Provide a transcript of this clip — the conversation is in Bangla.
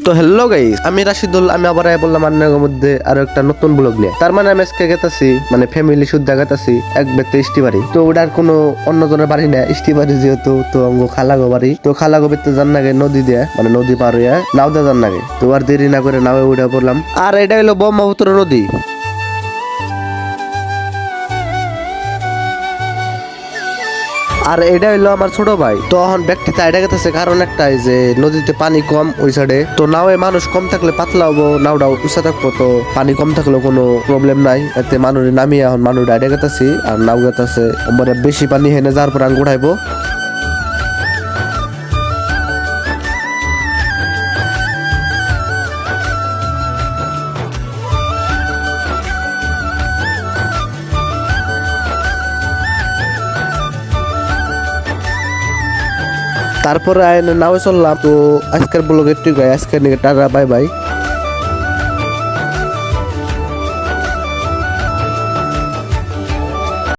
তো হ্যালো গাইস, আমি রাশিদুল। আমি আবার বললাম আপনাদের মধ্যে আরো একটা নতুন ব্লগ নিয়ে। তার মানে আমি আজকে গেতাছি, মানে ফ্যামিলি শুদ্ধ গেতাছি এক বেতে ইষ্টিবাড়ি। তো ওটার কোনো অন্যজনের বাড়ি না, ইষ্টিবাড়ি যেহেতু, তো অঙ্গ খালাগো বাড়ি। তো খালাগো বেতে যান নাগে নদী দিয়ে, মানে নদী পার হইয়া নাও দিয়ে যান নাগে। তো আর দেরি না করে নাওয়ে উঠে পড়লাম। আর এটা হলো ব্রহ্মপুত্র নদী। আর এটা হইলো আমার ছোট ভাই। তো এখন ব্যক্তি চাইডা গেছে, কারণ একটাই যে নদীতে পানি কম ওই সাইডে। তো নাওয়ে মানুষ কম থাকলে পাতলা হবো, নাওটা উঁচা থাকবো। তো পানি কম থাকলেও কোনো প্রবলেম নাই। এতে মানুষ নামিয়ে এখন মানুষ ডাইডা গেতাছি, আর নাও গেতাছে। আমার বেশি পানি হেনে যাওয়ার পর আঙ্গুর উঠাইবো। তারপরে নাও চললাম। তো আজকের ব্লগ একটু গাই, আজকের নিয়ে টাটা বাই বাই।